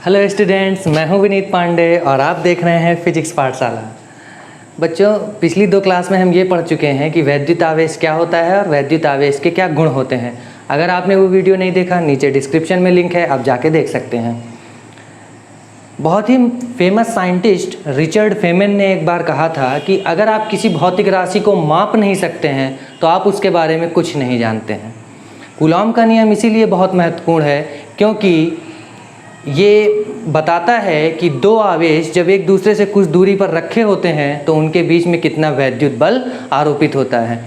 Hello students, मैं हूं विनीत पांडे और आप देख रहे हैं फिजिक्स पाठशाला। बच्चों, पिछली 2 क्लास में हम ये पढ़ चुके हैं कि वैद्युत आवेश क्या होता है और वैद्युत आवेश के क्या गुण होते हैं। अगर आपने वो वीडियो नहीं देखा, नीचे डिस्क्रिप्शन में लिंक है, आप जाके देख सकते हैं। बहुत ही फेमस साइंटिस्ट रिचर्ड फेमेन ने एक बार कहा था कि अगर आप किसी भौतिक राशि को माप नहीं सकते हैं तो आप उसके बारे में कुछ नहीं जानते हैं। कूलॉम का नियम इसीलिए बहुत महत्वपूर्ण है क्योंकि ये बताता है कि 2 आवेश जब एक दूसरे से कुछ दूरी पर रखे होते हैं तो उनके बीच में कितना वैद्युत बल आरोपित होता है।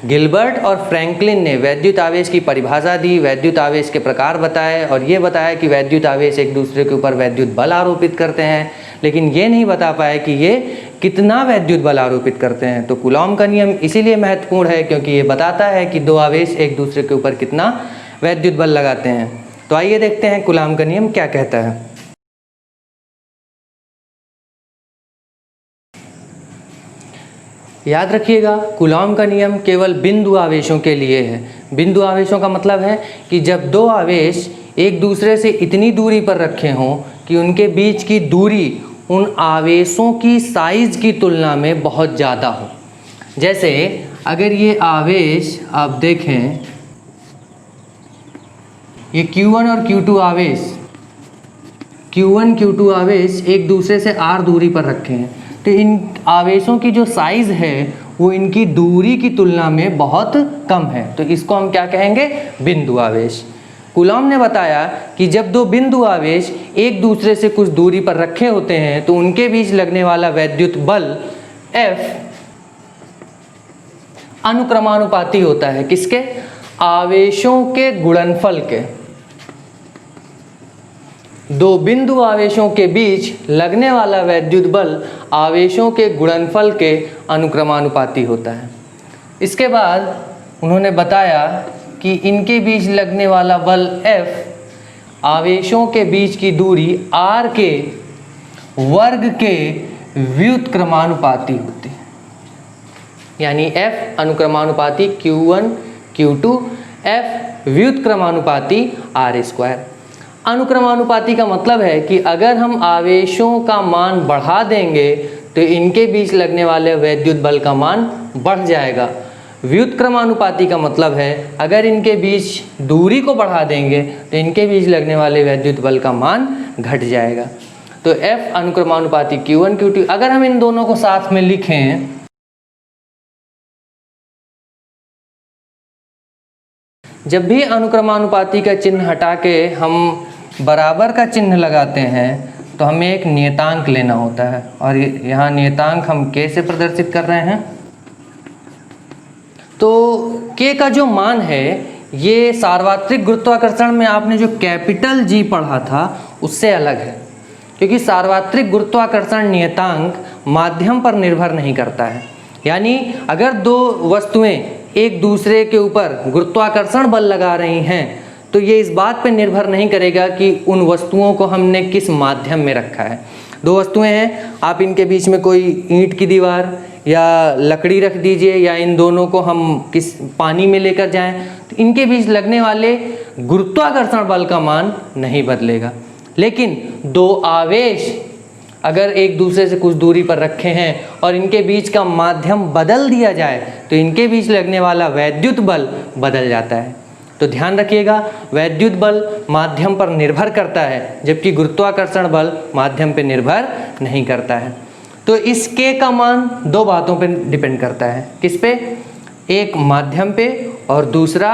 गिलबर्ट और फ्रैंकलिन ने वैद्युत आवेश की परिभाषा दी, वैद्युत आवेश के प्रकार बताए और ये बताया कि वैद्युत आवेश एक दूसरे के ऊपर वैद्युत बल आरोपित करते हैं, लेकिन ये नहीं बता पाए कि ये कितना वैद्युत बल आरोपित करते हैं। तो कूलॉम का नियम इसीलिए महत्वपूर्ण है क्योंकि ये बताता है कि 2 आवेश एक दूसरे के ऊपर कितना वैद्युत बल लगाते हैं। तो आइए देखते हैं कूलॉम का नियम क्या कहता है। याद रखिएगा, कूलॉम का नियम केवल बिंदु आवेशों के लिए है। बिंदु आवेशों का मतलब है कि जब 2 आवेश एक दूसरे से इतनी दूरी पर रखे हों कि उनके बीच की दूरी उन आवेशों की साइज की तुलना में बहुत ज़्यादा हो। जैसे अगर ये आवेश आप देखें, ये Q1 और Q2 आवेश, Q1 Q2 आवेश एक दूसरे से r दूरी पर रखे हैं, तो इन आवेशों की जो साइज़ है वो इनकी दूरी की तुलना में बहुत कम है, तो इसको हम क्या कहेंगे? बिंदु आवेश। कूलॉम ने बताया कि जब 2 बिंदु आवेश एक दूसरे से कुछ दूरी पर रखे होते हैं तो उनके बीच लगने वाला वैद्युत बल F अनुक्रमानुपाती होता है। किसके? आवेशों के गुणनफल के। 2 बिंदु आवेशों के बीच लगने वाला वैद्युत बल आवेशों के गुणनफल के अनुक्रमानुपाती होता है। इसके बाद उन्होंने बताया कि इनके बीच लगने वाला बल F आवेशों के बीच की दूरी r के वर्ग के व्युत्क्रमानुपाती होती है, यानी F अनुक्रमानुपाती Q1 Q2, F व्युत्क्रमानुपाती r²। अनुक्रमानुपाती का मतलब है कि अगर हम आवेशों का मान बढ़ा देंगे तो इनके बीच लगने वाले वैद्युत बल का मान बढ़ जाएगा। व्युत्क्रमानुपाती का मतलब है अगर इनके बीच दूरी को बढ़ा देंगे तो इनके बीच लगने वाले वैद्युत बल का मान घट जाएगा। तो F अनुक्रमानुपाती Q1 Q2, अगर हम इन दोनों को साथ में लिखें, जब भी अनुक्रमानुपाती का चिन्ह हटा के हम बराबर का चिन्ह लगाते हैं तो हमें एक नियतांक लेना होता है और यहाँ नियतांक हम K से प्रदर्शित कर रहे हैं। तो K का जो मान है ये सार्वत्रिक गुरुत्वाकर्षण में आपने जो कैपिटल G पढ़ा था उससे अलग है, क्योंकि सार्वत्रिक गुरुत्वाकर्षण नियतांक माध्यम पर निर्भर नहीं करता है। यानी अगर 2 वस्तुएं एक दूसरे के ऊपर गुरुत्वाकर्षण बल लगा रही हैं तो ये इस बात पर निर्भर नहीं करेगा कि उन वस्तुओं को हमने किस माध्यम में रखा है। 2 वस्तुएं हैं, आप इनके बीच में कोई ईंट की दीवार या लकड़ी रख दीजिए या इन दोनों को हम किस पानी में लेकर जाएं तो इनके बीच लगने वाले गुरुत्वाकर्षण बल का मान नहीं बदलेगा। लेकिन 2 आवेश अगर एक दूसरे से कुछ दूरी पर रखे हैं और इनके बीच का माध्यम बदल दिया जाए तो इनके बीच लगने वाला वैद्युत बल बदल जाता है। तो ध्यान रखिएगा, वैद्युत बल माध्यम पर निर्भर करता है जबकि गुरुत्वाकर्षण बल माध्यम पर निर्भर नहीं करता है। तो इस K का मान 2 बातों पर डिपेंड करता है। किस पे? एक माध्यम पे और दूसरा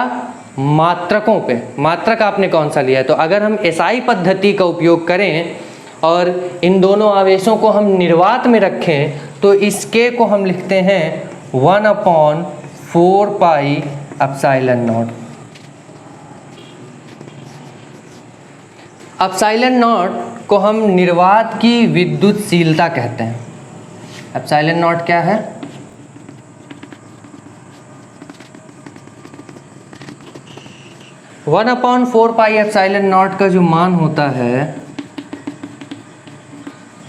मात्रकों पे। मात्रक आपने कौन सा लिया है? तो अगर हम SI पद्धति का उपयोग करें और इन दोनों आवेशों को हम निर्वात में रखें तो इस K को हम लिखते हैं 1/4 pi epsilon not. Epsilon not को हम निर्वात की विद्युतशीलता कहते हैं। एप्सिलॉन नॉट क्या है? One upon 4 pi epsilon not का जो मान होता है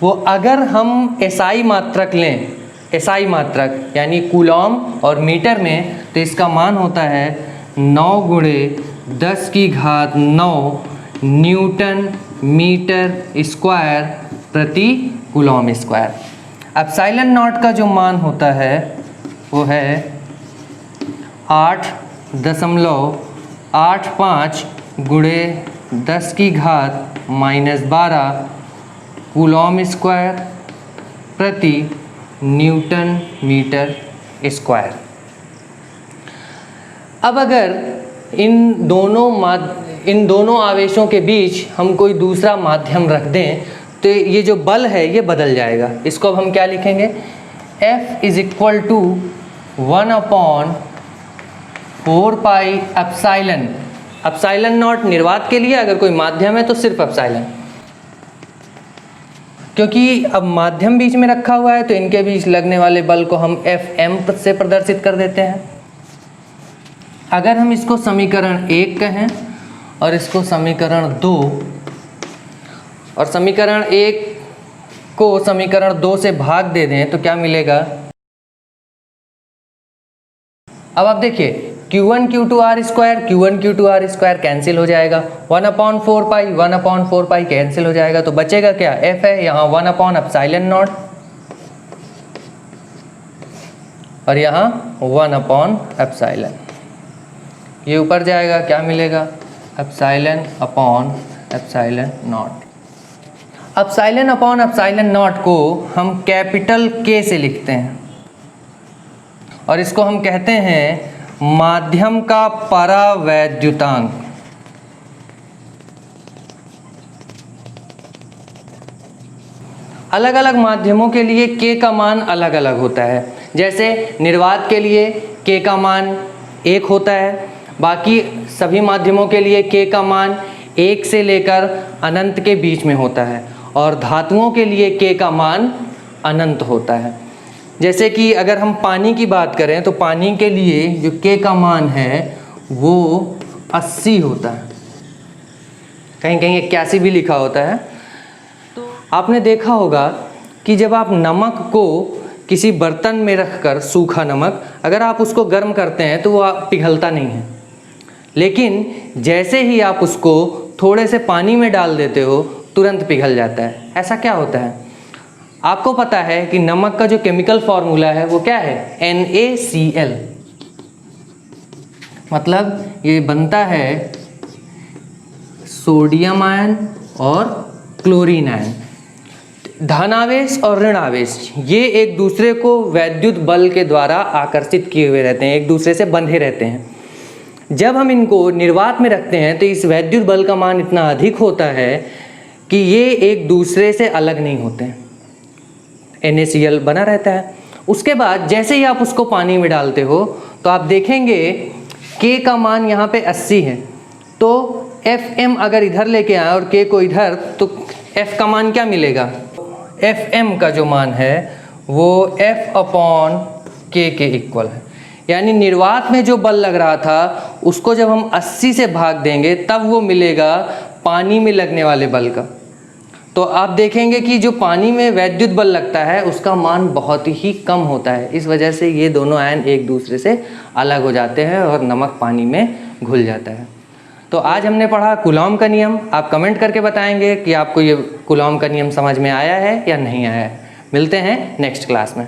वो अगर हम SI मात्रक लें, SI मात्रक यानी कूलॉम और मीटर में, तो इसका मान होता है 9 × 10⁹ न्यूटन मीटर स्क्वायर प्रति कूलॉम स्क्वायर। एप्सिलॉन नॉट का जो मान होता है वो है 8.85 गुणे 10⁻⁻12 कूलॉम स्क्वायर प्रति न्यूटन मीटर स्क्वायर। अब अगर इन दोनों आवेशों के बीच हम कोई दूसरा माध्यम रख दें तो ये जो बल है ये बदल जाएगा। इसको अब हम क्या लिखेंगे, F = 1/4 pi epsilon. Epsilon not निर्वात के लिए, अगर कोई माध्यम है तो सिर्फ एप्सिलॉन, क्योंकि अब माध्यम बीच में रखा हुआ है तो इनके बीच लगने वाले बल को हम Fm से प्रदर्शित कर देते हैं। अगर हम इसको समीकरण 1 कहें और इसको समीकरण 2, और समीकरण 1 को समीकरण 2 से भाग दे दें तो क्या मिलेगा। अब आप देखिए Q1 Q2 R square, Q1 Q2 R square cancel हो जाएगा, 1/4 पाई कैंसिल हो जाएगा, तो बचेगा क्या, F है यहाँ 1/ε0 और यहाँ 1/ε। ये ऊपर जाएगा, क्या मिलेगा, ε/ε0। ε/ε0 को हम कैपिटल K से लिखते हैं और इसको हम कहते हैं माध्यम का परावैद्युतांक। अलग अलग माध्यमों के लिए K का मान अलग अलग होता है। जैसे निर्वात के लिए K का मान 1 होता है, बाकी सभी माध्यमों के लिए K का मान 1 से लेकर अनंत के बीच में होता है, और धातुओं के लिए K का मान अनंत होता है। जैसे कि अगर हम पानी की बात करें तो पानी के लिए जो K का मान है वो 80 होता है, कहीं कहीं 81 भी लिखा होता है। तो आपने देखा होगा कि जब आप नमक को किसी बर्तन में रखकर, सूखा नमक, अगर आप उसको गर्म करते हैं तो वो पिघलता नहीं है, लेकिन जैसे ही आप उसको थोड़े से पानी में डाल देते हो तुरंत पिघल जाता है। ऐसा क्या होता है? आपको पता है कि नमक का जो केमिकल फॉर्मूला है वो क्या है, NaCl। मतलब ये बनता है सोडियम आयन और क्लोरीन आयन। धनावेश और ऋण आवेश ये एक दूसरे को वैद्युत बल के द्वारा आकर्षित किए हुए रहते हैं, एक दूसरे से बंधे रहते हैं। जब हम इनको निर्वात में रखते हैं तो इस वैद्युत बल का मान इतना अधिक होता है कि ये एक दूसरे से अलग नहीं होते हैं, NaCl बना रहता है। उसके बाद जैसे ही आप उसको पानी में डालते हो तो आप देखेंगे K का मान यहाँ पे 80 है, तो Fm अगर इधर लेके आए और K को इधर, तो F का मान क्या मिलेगा, Fm का जो मान है वो F/K के इक्वल है। यानी निर्वात में जो बल लग रहा था उसको जब हम 80 से भाग देंगे तब वो मिलेगा पानी में लगने वाले बल का। तो आप देखेंगे कि जो पानी में वैद्युत बल लगता है उसका मान बहुत ही कम होता है। इस वजह से ये दोनों आयन एक दूसरे से अलग हो जाते हैं और नमक पानी में घुल जाता है। तो आज हमने पढ़ा कूलॉम का नियम। आप कमेंट करके बताएंगे कि आपको ये कूलॉम का नियम समझ में आया है या नहीं आया है। मिलते हैं नेक्स्ट क्लास में।